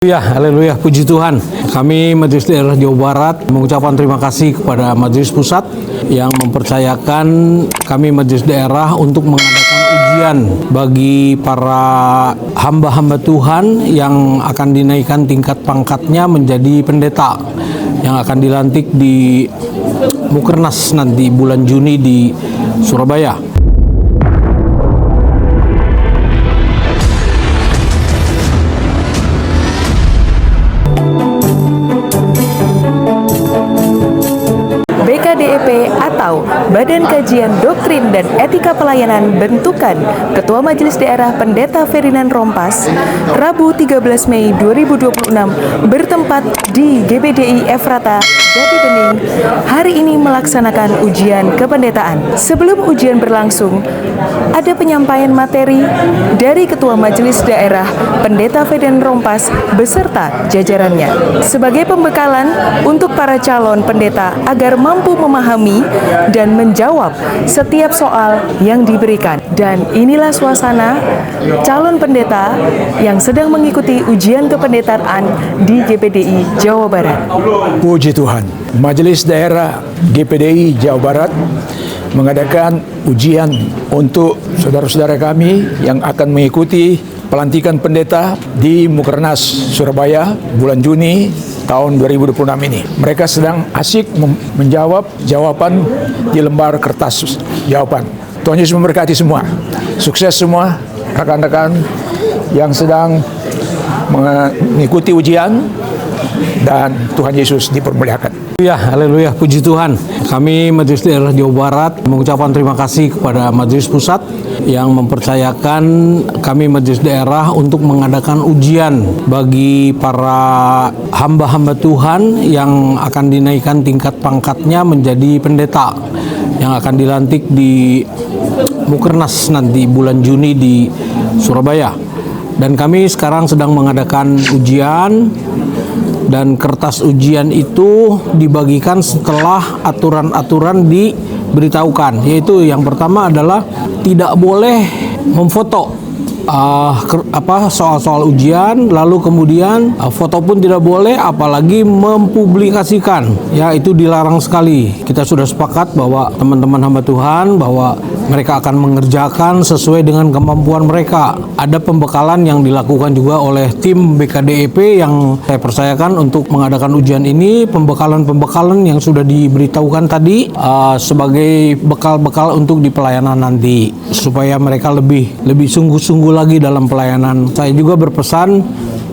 Haleluya, puji Tuhan. Kami Majelis Daerah Jawa Barat mengucapkan terima kasih kepada Majelis Pusat yang mempercayakan kami Majelis Daerah untuk mengadakan ujian bagi para hamba-hamba Tuhan yang akan dinaikkan tingkat pangkatnya menjadi pendeta yang akan dilantik di Mukernas nanti bulan Juni di Surabaya. BKDEP atau Badan Kajian Doktrin dan Etika Pelayanan bentukan Ketua Majelis Daerah Pendeta Ferdinand Rompas Rabu 13 Mei 2026 bertempat di GBDI Efrata Jati Bening hari ini melaksanakan ujian kependetaan. Sebelum ujian berlangsung, ada penyampaian materi dari Ketua Majelis Daerah Pendeta Ferdinand Rompas beserta jajarannya sebagai pembekalan untuk para calon pendeta agar mampu memahami dan menjawab setiap soal yang diberikan. Dan inilah suasana calon pendeta yang sedang mengikuti ujian kependetaan di GPDI Jawa Barat. Puji Tuhan, Majelis Daerah GPDI Jawa Barat mengadakan ujian untuk saudara-saudara kami yang akan mengikuti pelantikan pendeta di Mukernas Surabaya bulan Juni tahun 2026 ini. Mereka sedang asik menjawab jawaban di lembar kertas jawaban. Tuhan Yesus memberkati semua. Sukses semua rekan-rekan yang sedang mengikuti ujian dan Tuhan Yesus dipermuliakan. Haleluya, puji Tuhan. Kami Majelis Daerah Jawa Barat mengucapkan terima kasih kepada Majelis Pusat yang mempercayakan kami Majelis Daerah untuk mengadakan ujian bagi para hamba-hamba Tuhan yang akan dinaikkan tingkat pangkatnya menjadi pendeta yang akan dilantik di Mukernas nanti bulan Juni di Surabaya. Dan kami sekarang sedang mengadakan ujian, dan kertas ujian itu dibagikan setelah aturan-aturan diberitahukan, yaitu yang pertama adalah tidak boleh memfoto soal-soal ujian, lalu kemudian foto pun tidak boleh, apalagi mempublikasikan, ya itu dilarang sekali. Kita sudah sepakat bahwa teman-teman hamba Tuhan bahwa mereka akan mengerjakan sesuai dengan kemampuan mereka. Ada pembekalan yang dilakukan juga oleh tim BKDEP yang saya percayakan untuk mengadakan ujian ini, pembekalan-pembekalan yang sudah diberitahukan tadi sebagai bekal-bekal untuk di pelayanan nanti, supaya mereka lebih sungguh-sungguh lagi dalam pelayanan. Saya juga berpesan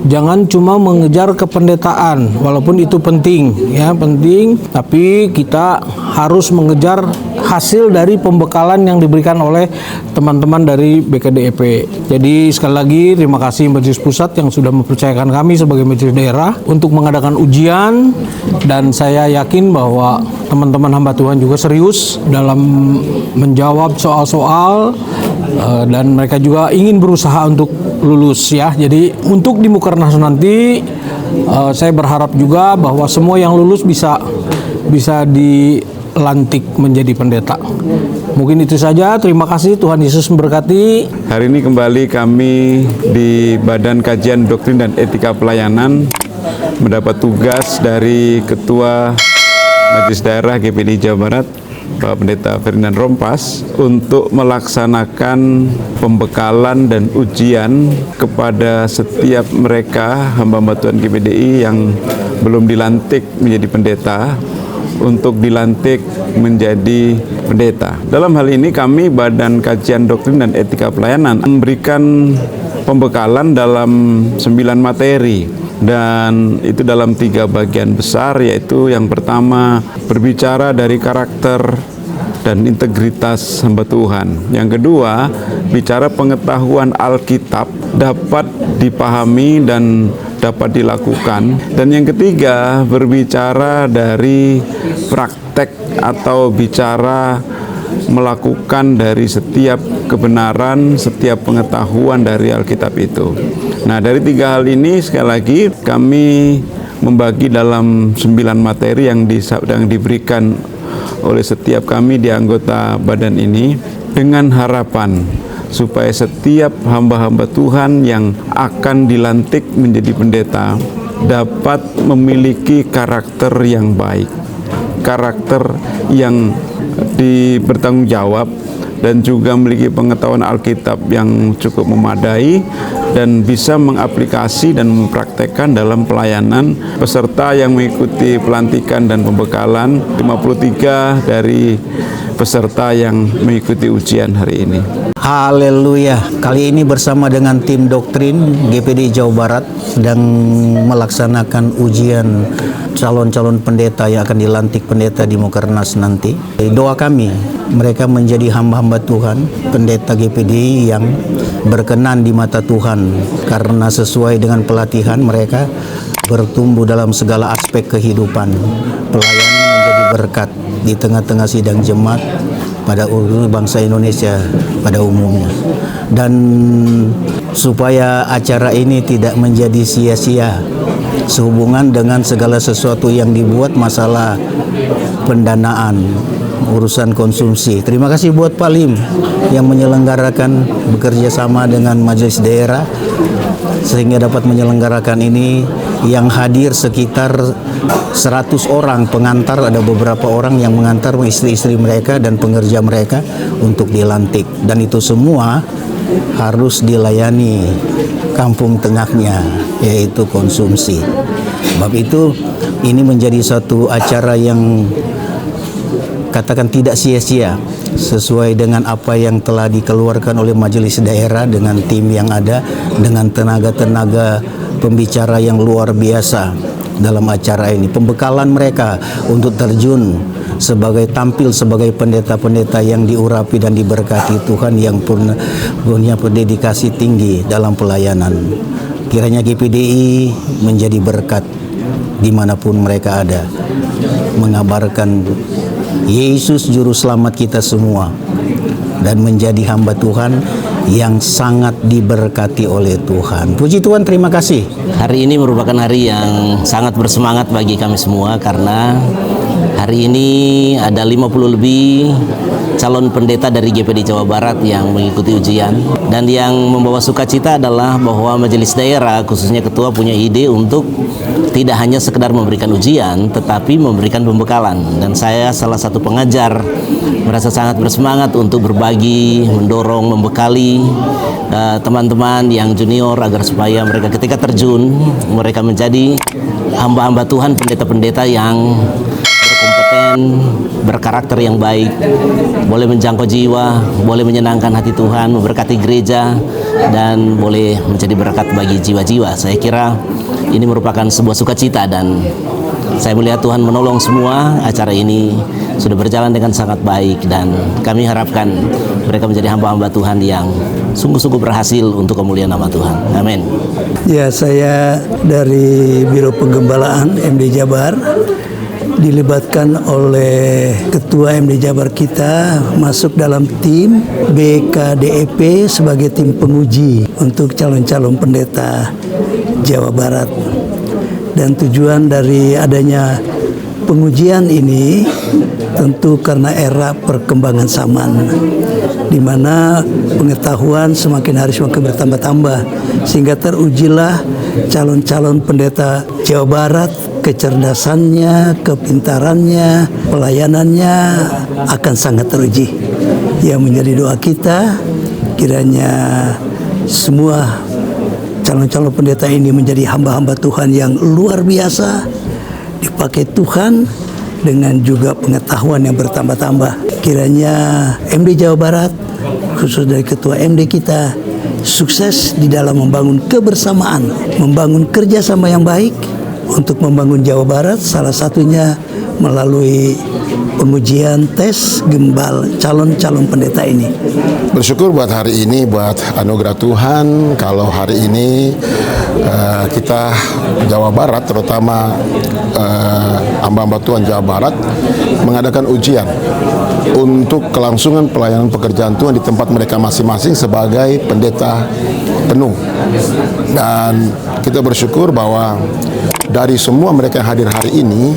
jangan cuma mengejar kependetaan, walaupun itu penting, tapi kita harus mengejar hasil dari pembekalan yang diberikan oleh teman-teman dari BKDEP. Jadi sekali lagi terima kasih Majelis Pusat yang sudah mempercayakan kami sebagai Majelis Daerah untuk mengadakan ujian, dan saya yakin bahwa teman-teman hamba Tuhan juga serius dalam menjawab soal-soal, dan mereka juga ingin berusaha untuk lulus, ya. Jadi untuk di Mukernas nanti saya berharap juga bahwa semua yang lulus bisa dilantik menjadi pendeta. Mungkin itu saja. Terima kasih. Tuhan Yesus memberkati. Hari ini kembali kami di Badan Kajian Doktrin dan Etika Pelayanan mendapat tugas dari Ketua Majelis Daerah GPDI Jawa Barat, Bapak Pendeta Ferdinand Rompas, untuk melaksanakan pembekalan dan ujian kepada setiap mereka hamba-hamba Tuhan GPDI yang belum dilantik menjadi pendeta, untuk dilantik menjadi pendeta. Dalam hal ini kami Badan Kajian Doktrin dan Etika Pelayanan memberikan pembekalan dalam 9 materi, dan itu dalam 3 bagian besar, yaitu yang pertama berbicara dari karakter dan integritas hamba Tuhan. Yang kedua, bicara pengetahuan Alkitab dapat dipahami dan dapat dilakukan. Dan yang ketiga, berbicara dari praktek atau bicara melakukan dari setiap kebenaran, setiap pengetahuan dari Alkitab itu. Nah, dari 3 hal ini sekali lagi kami membagi dalam 9 materi yang diberikan oleh setiap kami di anggota badan ini, dengan harapan supaya setiap hamba-hamba Tuhan yang akan dilantik menjadi pendeta dapat memiliki karakter yang baik, karakter yang bertanggung jawab, dan juga memiliki pengetahuan Alkitab yang cukup memadai dan bisa mengaplikasi dan mempraktekkan dalam pelayanan. Peserta yang mengikuti pelantikan dan pembekalan 53 dari peserta yang mengikuti ujian hari ini. Haleluya. Kali ini bersama dengan tim doktrin GPD Jawa Barat sedang melaksanakan ujian calon-calon pendeta yang akan dilantik pendeta di Mukernas nanti. Doa kami mereka menjadi hamba-hamba Tuhan, pendeta GPD yang berkenan di mata Tuhan, karena sesuai dengan pelatihan mereka bertumbuh dalam segala aspek kehidupan. Pelayanan menjadi berkat di tengah-tengah sidang jemaat pada bangsa Indonesia pada umumnya, dan supaya acara ini tidak menjadi sia-sia sehubungan dengan segala sesuatu yang dibuat masalah pendanaan, urusan konsumsi. Terima kasih buat Pak Lim yang menyelenggarakan bekerja sama dengan majelis daerah sehingga dapat menyelenggarakan ini, yang hadir sekitar 100 orang pengantar, ada beberapa orang yang mengantar istri-istri mereka dan pengerja mereka untuk dilantik, dan itu semua harus dilayani kampung tengahnya, yaitu konsumsi. Sebab itu ini menjadi satu acara yang katakan tidak sia-sia, sesuai dengan apa yang telah dikeluarkan oleh majelis daerah dengan tim yang ada, dengan tenaga-tenaga pembicara yang luar biasa dalam acara ini. Pembekalan mereka untuk terjun tampil sebagai pendeta-pendeta yang diurapi dan diberkati Tuhan, yang punya dedikasi tinggi dalam pelayanan. Kiranya GPDI menjadi berkat dimanapun mereka ada, mengabarkan Yesus Juru Selamat kita semua, dan menjadi hamba Tuhan yang sangat diberkati oleh Tuhan. Puji Tuhan, terima kasih. Hari ini merupakan hari yang sangat bersemangat bagi kami semua, karena hari ini ada 50 lebih calon pendeta dari GPD Jawa Barat yang mengikuti ujian, dan yang membawa sukacita adalah bahwa majelis daerah, khususnya ketua, punya ide untuk tidak hanya sekedar memberikan ujian, tetapi memberikan pembekalan. Dan saya salah satu pengajar merasa sangat bersemangat untuk berbagi, mendorong, membekali teman-teman yang junior agar supaya mereka ketika terjun, mereka menjadi hamba-hamba Tuhan, pendeta-pendeta yang berkompeten, berkarakter yang baik, boleh menjangkau jiwa, boleh menyenangkan hati Tuhan, memberkati gereja, dan boleh menjadi berkat bagi jiwa-jiwa. Saya kira ini merupakan sebuah sukacita, dan saya melihat Tuhan menolong semua. Acara ini sudah berjalan dengan sangat baik, dan kami harapkan mereka menjadi hamba-hamba Tuhan yang sungguh-sungguh berhasil untuk kemuliaan nama Tuhan. Amin. Ya, saya dari Biro Penggembalaan MD Jabar, dilibatkan oleh Ketua MD Jabar kita masuk dalam tim BKDEP sebagai tim penguji untuk calon-calon pendeta Jawa Barat. Dan tujuan dari adanya pengujian ini tentu karena era perkembangan zaman, di mana pengetahuan semakin hari semakin bertambah-tambah, sehingga terujilah calon-calon pendeta Jawa Barat. Kecerdasannya, kepintarannya, pelayanannya akan sangat teruji. Yang menjadi doa kita, kiranya semua calon-calon pendeta ini menjadi hamba-hamba Tuhan yang luar biasa, dipakai Tuhan dengan juga pengetahuan yang bertambah-tambah. Kiranya MD Jawa Barat, khusus dari Ketua MD kita, sukses di dalam membangun kebersamaan, membangun kerjasama yang baik untuk membangun Jawa Barat, salah satunya melalui pengujian tes gembal calon-calon pendeta ini. Bersyukur buat hari ini, buat anugerah Tuhan, kalau hari ini kita Jawa Barat, terutama hamba-hamba Tuhan Jawa Barat, mengadakan ujian untuk kelangsungan pelayanan pekerjaan Tuhan di tempat mereka masing-masing sebagai pendeta penuh. Dan kita bersyukur bahwa dari semua mereka yang hadir hari ini,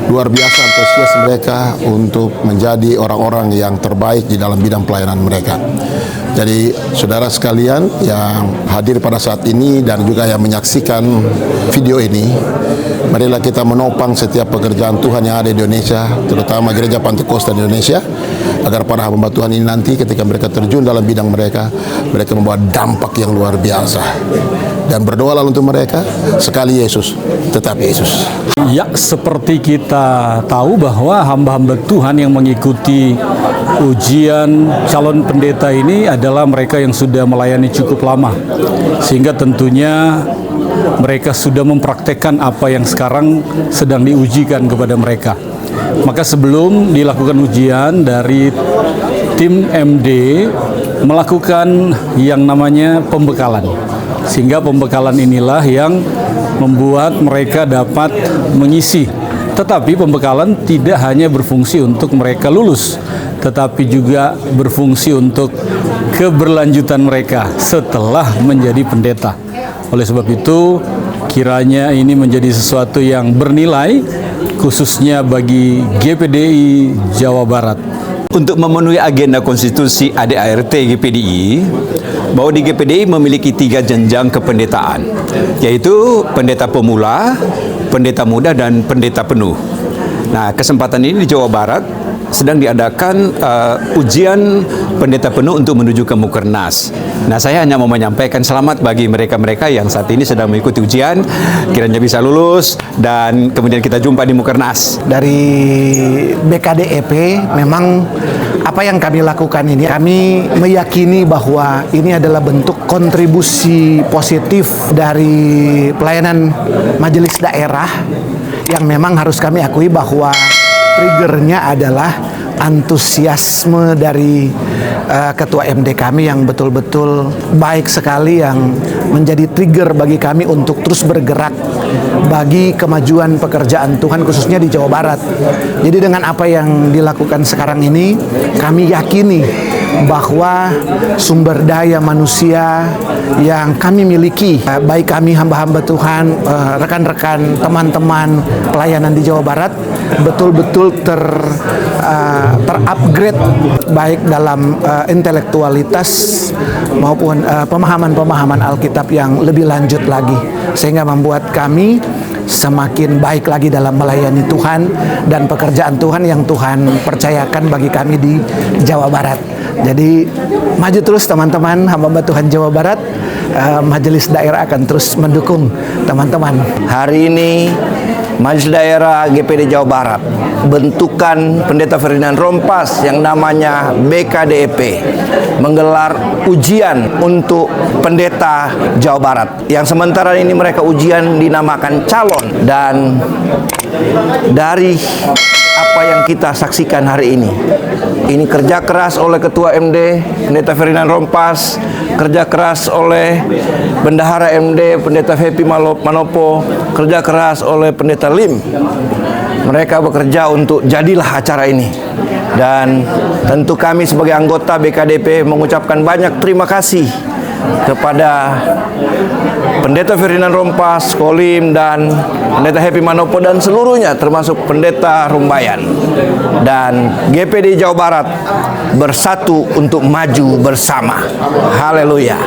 luar biasa antusias mereka untuk menjadi orang-orang yang terbaik di dalam bidang pelayanan mereka. Jadi saudara sekalian yang hadir pada saat ini dan juga yang menyaksikan video ini, marilah kita menopang setiap pekerjaan Tuhan yang ada di Indonesia, terutama Gereja Pantekosta di Indonesia, agar para hamba Tuhan ini nanti ketika mereka terjun dalam bidang mereka, mereka membawa dampak yang luar biasa. Dan berdoalah untuk mereka, sekali Yesus, tetap Yesus. Ya, seperti kita tahu bahwa hamba-hamba Tuhan yang mengikuti ujian calon pendeta ini adalah mereka yang sudah melayani cukup lama, sehingga tentunya mereka sudah mempraktekkan apa yang sekarang sedang diujikan kepada mereka. Maka sebelum dilakukan ujian, dari tim MD melakukan yang namanya pembekalan, sehingga pembekalan inilah yang membuat mereka dapat mengisi. Tetapi pembekalan tidak hanya berfungsi untuk mereka lulus, tetapi juga berfungsi untuk keberlanjutan mereka setelah menjadi pendeta. Oleh sebab itu, kiranya ini menjadi sesuatu yang bernilai, khususnya bagi GPDI Jawa Barat. Untuk memenuhi agenda konstitusi ADART GPDI, bahwa di GPDI memiliki 3 jenjang kependetaan, yaitu pendeta pemula, pendeta muda, dan pendeta penuh. Nah, kesempatan ini di Jawa Barat sedang diadakan ujian pendeta penuh untuk menuju ke Mukernas. Nah, saya hanya mau menyampaikan selamat bagi mereka-mereka yang saat ini sedang mengikuti ujian, kiranya bisa lulus dan kemudian kita jumpa di Mukernas. Dari BKDEP memang apa yang kami lakukan ini, kami meyakini bahwa ini adalah bentuk kontribusi positif dari pelayanan majelis daerah yang memang harus kami akui bahwa triggernya adalah antusiasme dari ketua MD kami yang betul-betul baik sekali, yang menjadi trigger bagi kami untuk terus bergerak bagi kemajuan pekerjaan Tuhan khususnya di Jawa Barat. Jadi dengan apa yang dilakukan sekarang ini, kami yakini bahwa sumber daya manusia yang kami miliki, baik kami hamba-hamba Tuhan, rekan-rekan, teman-teman pelayanan di Jawa Barat, betul-betul terupgrade baik dalam intelektualitas maupun pemahaman-pemahaman Alkitab yang lebih lanjut lagi, sehingga membuat kami semakin baik lagi dalam melayani Tuhan dan pekerjaan Tuhan yang Tuhan percayakan bagi kami di Jawa Barat. Jadi maju terus teman-teman hamba Tuhan Jawa Barat, majelis daerah akan terus mendukung teman-teman. Hari ini Majelis Daerah GPD Jawa Barat bentukan Pendeta Ferdinand Rompas yang namanya BKDEP menggelar ujian untuk pendeta Jawa Barat, yang sementara ini mereka ujian dinamakan calon. Dan dari apa yang kita saksikan hari ini kerja keras oleh Ketua MD Pendeta Ferdinand Rompas, kerja keras oleh Bendahara MD Pendeta Happy Manopo, kerja keras oleh Pendeta Lim. Mereka bekerja untuk jadilah acara ini. Dan tentu kami sebagai anggota BKDP mengucapkan banyak terima kasih kepada Pendeta Ferdinand Rompas, Kolim, dan Pendeta Happy Manopo dan seluruhnya, termasuk Pendeta Rumbayan. Dan GPD Jawa Barat bersatu untuk maju bersama. Haleluya.